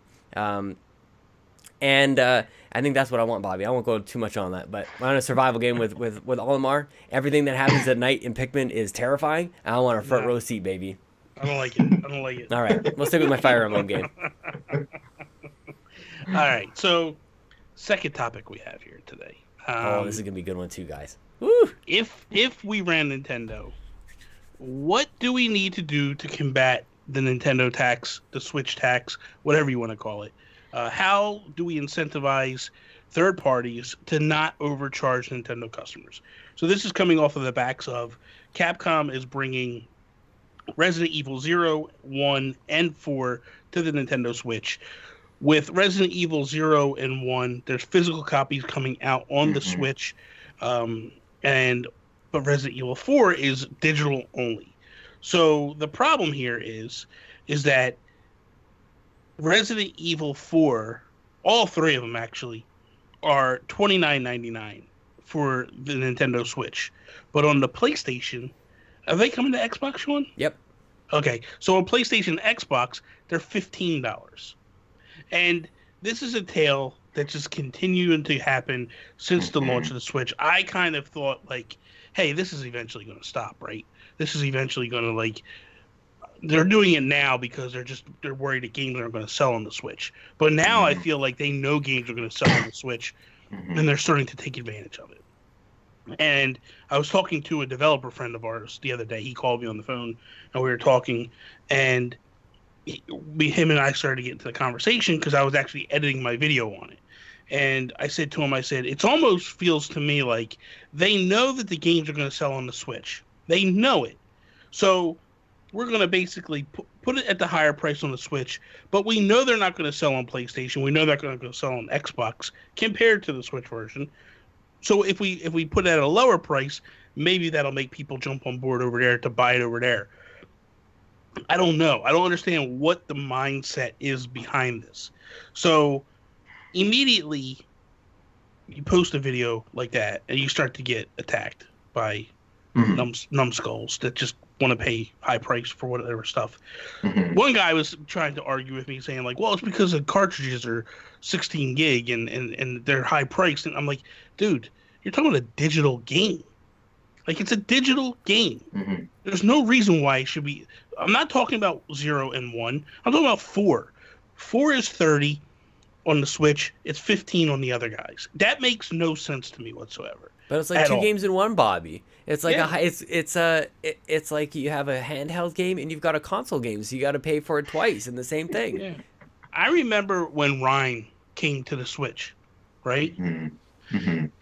And I think that's what I want, Bobby. I won't go too much on that, but I want a survival game with Olimar. Everything that happens at night in Pikmin is terrifying. I want a front row seat, baby. I don't like it. All right, we'll stick with my Fire Emblem game. All right, so second topic we have here today. This is gonna be a good one too, guys. Woo! If we ran Nintendo, what do we need to do to combat the Nintendo tax, the Switch tax, whatever you want to call it? How do we incentivize third parties to not overcharge Nintendo customers? So this is coming off of the backs of Capcom is bringing Resident Evil 0, 1, and 4 to the Nintendo Switch. With Resident Evil 0 and 1, there's physical copies coming out on the Switch, but Resident Evil 4 is digital only. So the problem here is that Resident Evil 4, all three of them actually, are $29.99 for the Nintendo Switch. But on the PlayStation, are they coming to Xbox, Sean? Yep. Okay, so on PlayStation and Xbox, they're $15. And this is a tale that just continued to happen since the launch of the Switch. I kind of thought, like, hey, this is eventually going to stop, right? This is eventually going to, like, they're doing it now because they're worried that games aren't going to sell on the Switch. But now I feel like they know games are going to sell on the Switch, and they're starting to take advantage of it. And I was talking to a developer friend of ours the other day. He called me on the phone, and we were talking, and him and I started to get into the conversation because I was actually editing my video on it. And I said to him, it almost feels to me like they know that the games are going to sell on the Switch. They know it. So we're going to basically put it at the higher price on the Switch, but we know they're not going to sell on PlayStation. We know they're going to sell on Xbox compared to the Switch version. So if we put it at a lower price, maybe that'll make people jump on board over there to buy it over there. I don't know. I don't understand what the mindset is behind this. So immediately you post a video like that and you start to get attacked by numbskulls that just want to pay high price for whatever stuff. One guy was trying to argue with me saying like, well, it's because the cartridges are 16 gig and they're high priced. And I'm like, dude, you're talking about a digital game. Like, it's a digital game. There's no reason why it should be. I'm not talking about 0 and 1. I'm talking about 4. 4 is 30 on the Switch. It's 15 on the other guys. That makes no sense to me whatsoever. But it's like two games in one, Bobby. It's like it's like you have a handheld game and you've got a console game, so you got to pay for it twice in the same thing. Yeah. I remember when Rhyme came to the Switch, right?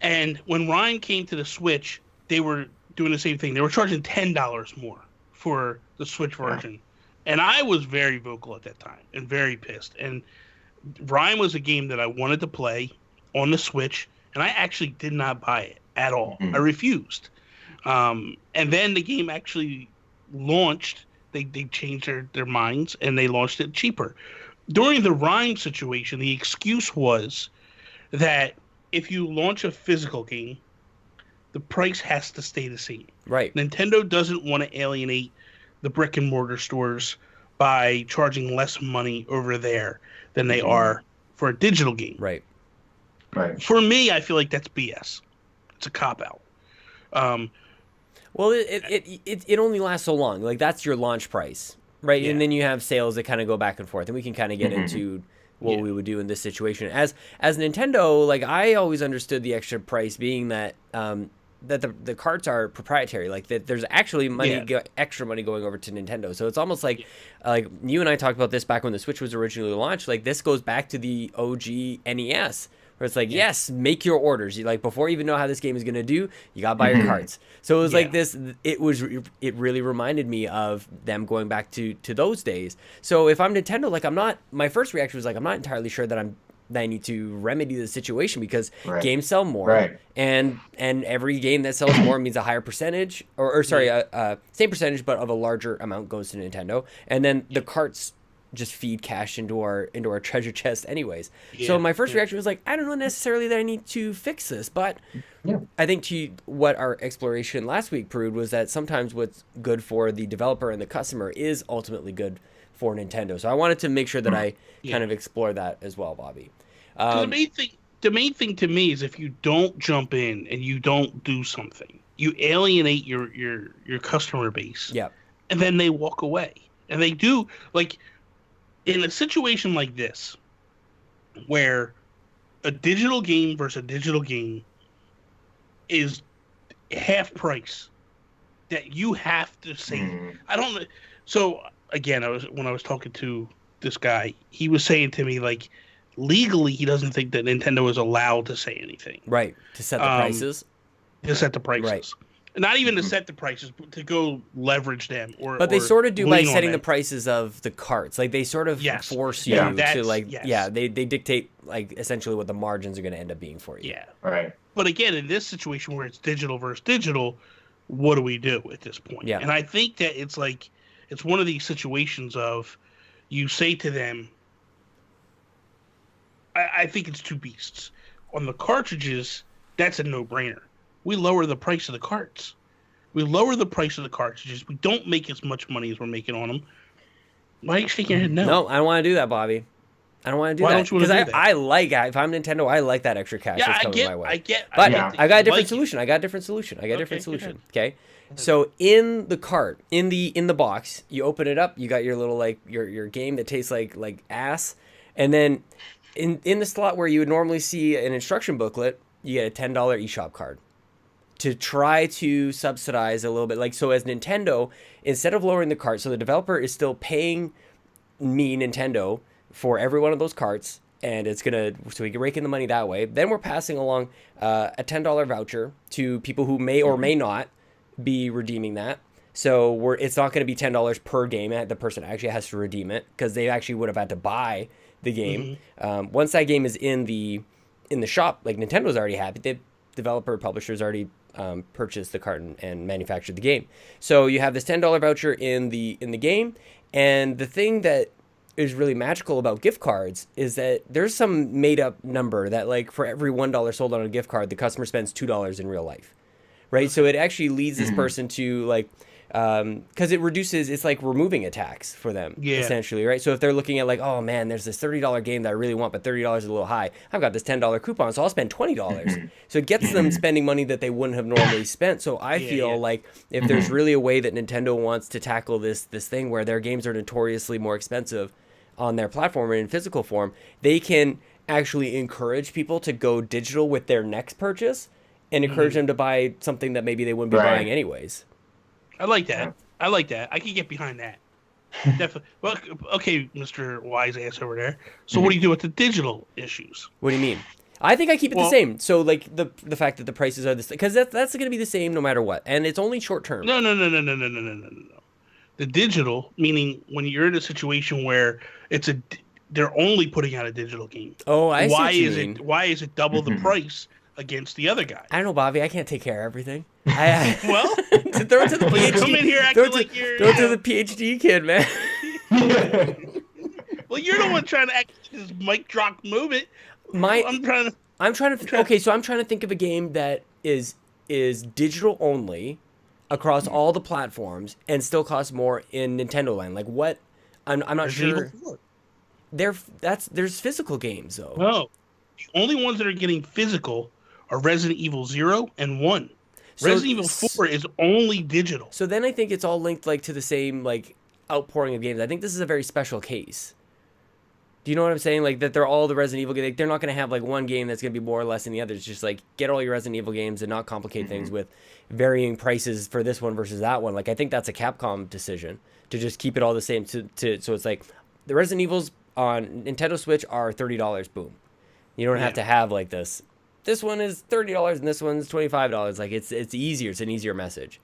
And when Rhyme came to the Switch, they were doing the same thing. They were charging $10 more for the Switch version. And I was very vocal at that time and very pissed. And Rhyme was a game that I wanted to play on the Switch, and I actually did not buy it at all. I refused. And then the game actually launched. They changed their minds, and they launched it cheaper. During the Rhyme situation, the excuse was that if you launch a physical game, the price has to stay the same. Right. Nintendo doesn't want to alienate the brick and mortar stores by charging less money over there than they are for a digital game. Right. For me, I feel like that's BS. It's a cop-out. Well, it only lasts so long. Like, that's your launch price, right? Yeah. And then you have sales that kind of go back and forth, and we can kind of get into what we would do in this situation. As Nintendo, like, I always understood the extra price being that that the carts are proprietary, like that there's actually extra money going over to Nintendo. So it's almost like you and I talked about this back when the Switch was originally launched. Like, this goes back to the OG NES, where it's like, yes, make your orders. You, like, before you even know how this game is gonna do, you gotta buy your carts. So it was like this. It really reminded me of them going back to those days. So if I'm Nintendo, like, my first reaction was like, I'm not entirely sure that I need to remedy the situation, because games sell more, and every game that sells more means a higher percentage, or same percentage but of a larger amount goes to Nintendo, and then the carts just feed cash into our treasure chest anyways. So my first reaction was like, I don't know necessarily that I need to fix this, but I think what our exploration last week proved was that sometimes what's good for the developer and the customer is ultimately good for Nintendo. So I wanted to make sure that I kind of explore that as well, Bobby. The main thing to me is if you don't jump in and you don't do something, you alienate your customer base. Yeah. And then they walk away. And they do, like, in a situation like this, where a digital game versus a digital game is half price, that you have to say, I don't. So again, when I was talking to this guy, he was saying to me, like, legally he doesn't think that Nintendo is allowed to say anything. Right. To set the prices. To set the prices. Right. Not even to set the prices, but to go leverage them. But they sort of do by setting the prices of the carts. Like, they sort of force you to, like, they dictate, like, essentially what the margins are going to end up being for you. Yeah. Right. But again, in this situation where it's digital versus digital, what do we do at this point? Yeah. And I think that it's like, it's one of these situations of, you say to them, I think it's two beasts. On the cartridges, that's a no-brainer. We lower the price of the carts. We lower the price of the cartridges. We don't make as much money as we're making on them. Why are you shaking your head no? No, I don't want to do that, Bobby. I don't want to do that. Why don't you want to do that? I like, if I'm Nintendo, I like that extra cash that's coming my way. But I got a different solution. Okay? So in the cart, in the box, you open it up, you got your little, like, your game that tastes like ass, and then in the slot where you would normally see an instruction booklet, you get a $10 eShop card to try to subsidize a little bit. Like, so as Nintendo, instead of lowering the cart, so the developer is still paying me, Nintendo, for every one of those carts, and so we can rake in the money that way. Then we're passing along a $10 voucher to people who may or may not be redeeming that. So it's not going to be $10 per game. The person actually has to redeem it, because they actually would have had to buy the game. Once that game is in the shop, like, Nintendo's already happy. The developer publishers already purchased the cart and manufactured the game. So you have this $10 voucher in the game, and the thing that is really magical about gift cards is that there's some made up number that like for every $1 sold on a gift card, the customer spends $2 in real life, right? So it actually leads this person to like, because it reduces, it's like removing a tax for them, essentially, right? So if they're looking at like, oh man, there's this $30 game that I really want, but $30 is a little high. I've got this $10 coupon, so I'll spend $20. So it gets them spending money that they wouldn't have normally spent. So I feel like if there's really a way that Nintendo wants to tackle this thing where their games are notoriously more expensive on their platform or in physical form, they can actually encourage people to go digital with their next purchase and encourage them to buy something that maybe they wouldn't be buying anyways. I like that. I can get behind that. Definitely. Well, okay, Mr. Wise Ass over there. So what do you do with the digital issues? What do you mean? I think I keep it the same. So like the fact that the prices are this, because that's going to be the same no matter what, and it's only short term. No. The digital, meaning when you're in a situation where they're only putting out a digital game. Oh, I see what you mean. Why is it double the price against the other guy? I don't know, Bobby. I can't take care of everything. Well, throw it to the PhD. Come in here acting like you're... Throw it to the PhD kid, man. Well, you're the one trying to act this mic drop movement. I'm trying to think of a game that is digital only across all the platforms and still costs more in Nintendo land. Like what? I'm not sure. There's physical games though. No, the only ones that are getting physical are Resident Evil 0 and 1. Resident Evil 4 is only digital. So then I think it's all linked like to the same like outpouring of games. I think this is a very special case. Do you know what I'm saying? Like that they're all the Resident Evil games. Like, they're not going to have like one game that's going to be more or less than the other. It's just like get all your Resident Evil games and not complicate things with varying prices for this one versus that one. Like I think that's a Capcom decision to just keep it all the same. So it's like the Resident Evils on Nintendo Switch are $30. Boom. You don't have to have like this. This one is $30 and this one's $25. Like it's easier. It's an easier message.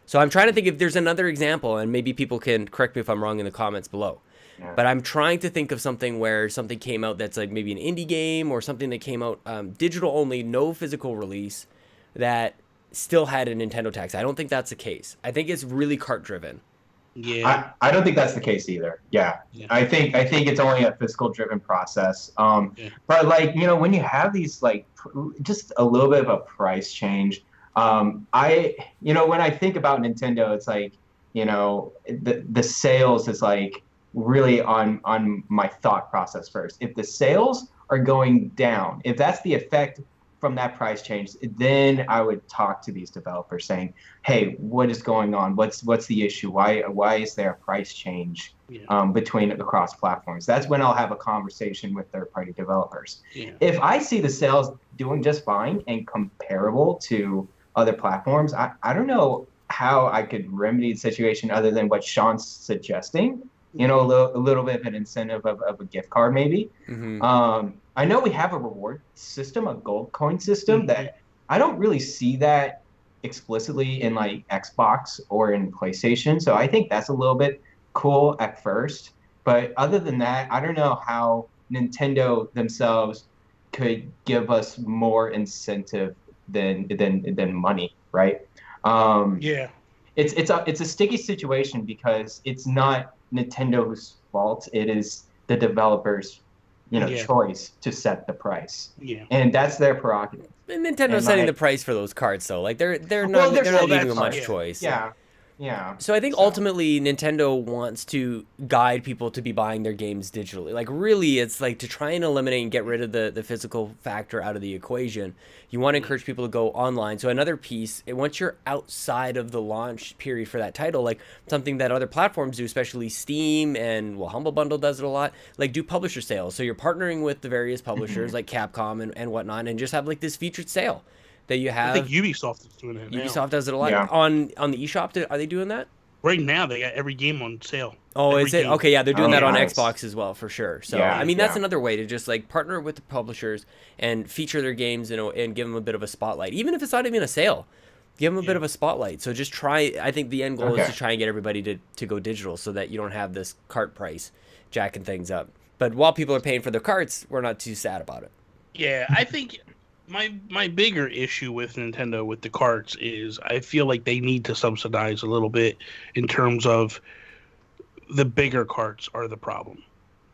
So I'm trying to think if there's another example, and maybe people can correct me if I'm wrong in the comments below. Yeah. But I'm trying to think of something where something came out that's like maybe an indie game or something that came out digital only, no physical release, that still had a Nintendo tax. I don't think that's the case. I think it's really cart driven. Yeah, I don't think that's the case either. Yeah. I think it's only a physical driven process. But like when you have these like just a little bit of a price change, when I think about Nintendo, it's like the sales is like really on my thought process first. If the sales are going down, if that's the effect from that price change, then I would talk to these developers saying, hey, what is going on? What's the issue? Why is there a price change between the cross platforms? That's when I'll have a conversation with third-party developers. If I see the sales doing just fine and comparable to other platforms, I don't know how I could remedy the situation other than what Sean's suggesting. A little bit of an incentive of a gift card maybe. I know we have a reward system, a gold coin system, that I don't really see that explicitly in like Xbox or in PlayStation. So I think that's a little bit cool at first. But other than that, I don't know how Nintendo themselves could give us more incentive than money, right? It's a sticky situation because it's not Nintendo's fault. It is the developers' choice to set the price. And that's their prerogative. And Nintendo's setting the price for those cards, though. Like they're not leaving them much choice. Yeah. So I think ultimately Nintendo wants to guide people to be buying their games digitally. Like really, it's like to try and eliminate and get rid of the physical factor out of the equation. You want to encourage people to go online. So another piece, once you're outside of the launch period for that title, like something that other platforms do, especially Steam and Humble Bundle does it a lot, like do publisher sales. So you're partnering with the various publishers like Capcom and whatnot, and just have like this featured sale that you have. I think Ubisoft is doing it now. Ubisoft does it a lot. On the eShop, are they doing that? Right now, they got every game on sale. Oh, is it? Okay, yeah, they're doing that on nice. Xbox as well, for sure. So, I mean, that's another way to just, like, partner with the publishers and feature their games and give them a bit of a spotlight. Even if it's not even a sale, give them a bit of a spotlight. So just try, I think the end goal is to try and get everybody to go digital so that you don't have this cart price jacking things up. But while people are paying for their carts, we're not too sad about it. Yeah, I think my bigger issue with Nintendo with the carts is I feel like they need to subsidize a little bit in terms of the bigger carts are the problem.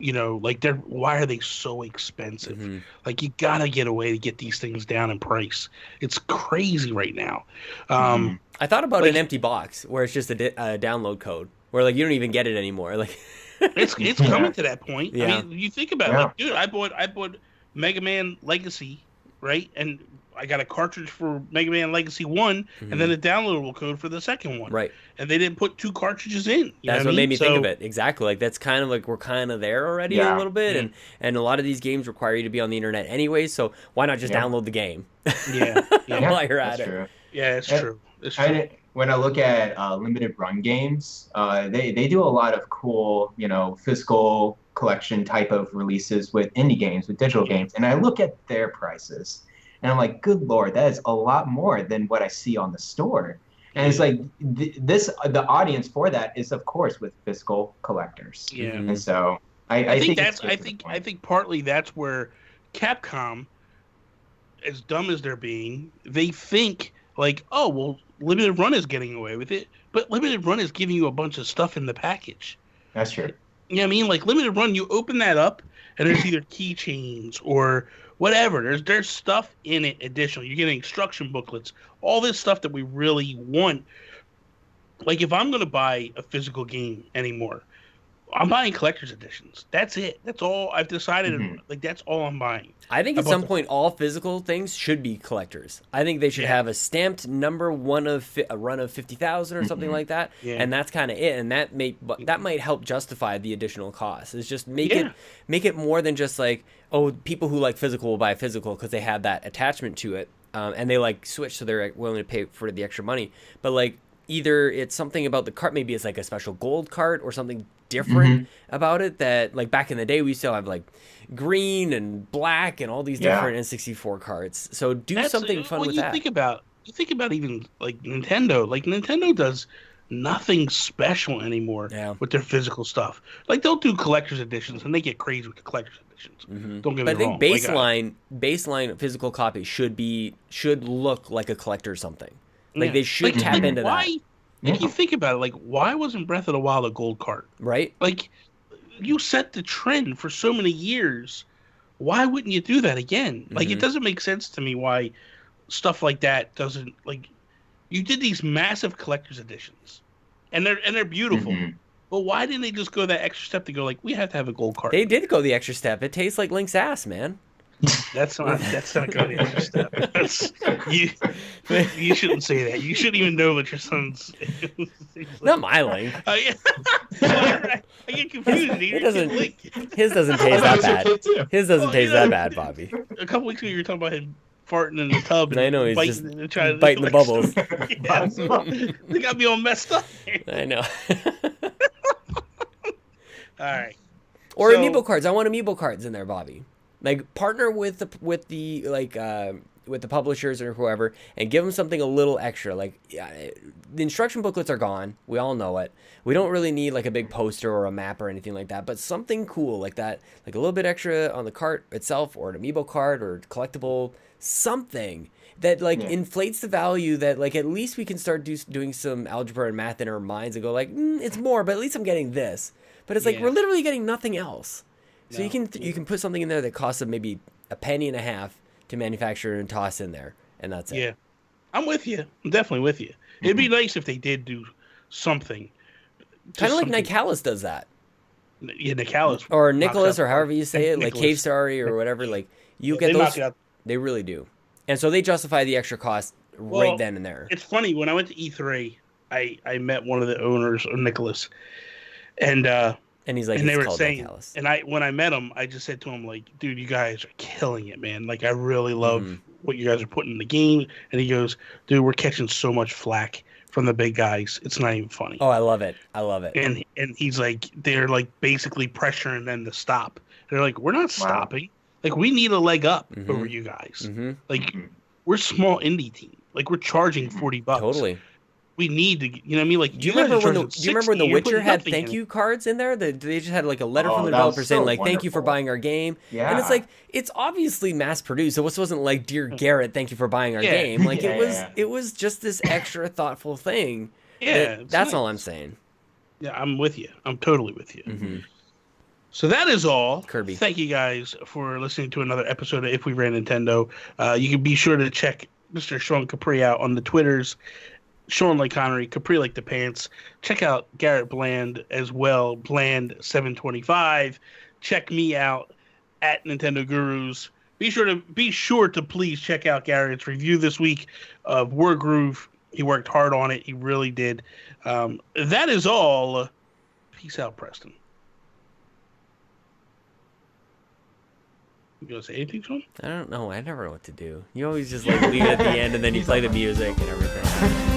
You know, like why are they so expensive? Mm-hmm. Like you gotta get a way to get these things down in price. It's crazy right now. I thought about like, an empty box where it's just a download code where like you don't even get it anymore. Like it's coming to that point. Yeah. I mean, you think about it, like, dude, I bought Mega Man Legacy, right? And I got a cartridge for Mega Man Legacy 1 and then a downloadable code for the second one. Right. And they didn't put 2 cartridges in. That's what made me think of it. Exactly. Like that's kind of like we're kind of there already a little bit, and a lot of these games require you to be on the internet anyway. So why not just download the game? While you're at it. True. Yeah, it's true. It's true. When I look at limited run games, they do a lot of cool, physical collection type of releases with indie games, with digital games, and I look at their prices, and I'm like, good Lord, that is a lot more than what I see on the store. And it's like the audience for that is, of course, with physical collectors. Yeah. And so I think partly that's where Capcom, as dumb as they're being, they think like, oh well, limited run is getting away with it, but limited run is giving you a bunch of stuff in the package. That's true. You know what I mean? Like limited run, you open that up and there's either keychains or whatever. There's stuff in it additional. You're getting instruction booklets, all this stuff that we really want. Like if I'm gonna buy a physical game anymore, I'm buying collector's editions. That's it. That's all I've decided. Like that's all I'm buying. I think at some point all physical things should be collectors. I think they should have a stamped number, one of a run of 50,000 or something like that, and that's kind of it. And that might help justify the additional cost. It's just make it more than just like, oh, people who like physical will buy physical because they have that attachment to it, and they like switch, so they're willing to pay for the extra money. But like either it's something about the cart, maybe it's like a special gold cart or something different about it, that like back in the day we still have like green and black and all these different N64 carts. So that's something fun with that. You think about even like Nintendo. Like Nintendo does nothing special anymore with their physical stuff. Like they'll do collector's editions and they get crazy with the collector's editions. Don't get me wrong. But I think baseline physical copies should look like a collector or something. Like they should tap into that. Like you think about it, like why wasn't Breath of the Wild a gold cart? Right. Like you set the trend for so many years. Why wouldn't you do that again? Like it doesn't make sense to me why stuff like that doesn't, like, you did these massive collector's editions and they're beautiful. But why didn't they just go that extra step to go like, we have to have a gold cart? They did go the extra step. It tastes like Link's ass, man. That's not going the extra stget. You shouldn't say that. You shouldn't even know what your son's. Not my Link. Yeah. I get confused. His doesn't taste that bad. His doesn't taste that bad, Bobby. A couple weeks ago, you were talking about him farting in the tub. And I know, he's biting the bubbles. They got me all messed up. I know. All right. Or amiibo cards. I want amiibo cards in there, Bobby. Like partner with the publishers or whoever, and give them something a little extra. Like the instruction booklets are gone. We all know it. We don't really need like a big poster or a map or anything like that. But something cool like that, like a little bit extra on the cart itself, or an amiibo card or collectible, something that like inflates the value. That like at least we can start doing some algebra and math in our minds and go like, it's more, but at least I'm getting this. But it's like we're literally getting nothing else. So you can put something in there that costs maybe a penny and a half to manufacture and toss in there, and that's it. Yeah, I'm with you. I'm definitely with you. It'd be nice if they did do something. Kind of like Nicalis does that. Yeah, Nicalis. Or Nicholas, or however you say it, like Cave Story or whatever. Like you get those. They really do, and so they justify the extra cost right then and there. It's funny, when I went to E3, I met one of the owners of Nicholas, and he's like, and they were saying, and when I met him, I just said to him, like, dude, you guys are killing it, man. Like, I really love what you guys are putting in the game. And he goes, dude, we're catching so much flack from the big guys. It's not even funny. Oh, I love it. And he's like, they're like basically pressuring them to stop. They're like, we're not stopping. Like, we need a leg up over you guys. Like, we're a small indie team. Like, we're charging $40. Totally. We need to, you know what I mean? Like, do you remember when The Witcher had thank you cards in there? They just had like a letter from the developer saying like, thank you for buying our game. Yeah. And it's like, it's obviously mass produced. So this wasn't like, dear Garret, thank you for buying our game. Like it was just this extra thoughtful thing. Yeah. That's all I'm saying. Yeah, I'm with you. I'm totally with you. So that is all. Kirby. Thank you guys for listening to another episode of If We Ran Nintendo. You can be sure to check Mr. Sean Capri out on the Twitters. Sean like Connery, Capri like the pants. Check out Garret Bland as well, Bland725. Check me out at Nintendo Gurus. Be sure to please check out Garrett's review this week of Wargroove. He worked hard on it. He really did. That is all. Peace out, Preston. You gonna say anything, Sean? I don't know. I never know what to do. You always just like leave it at the end and then you play the music and everything.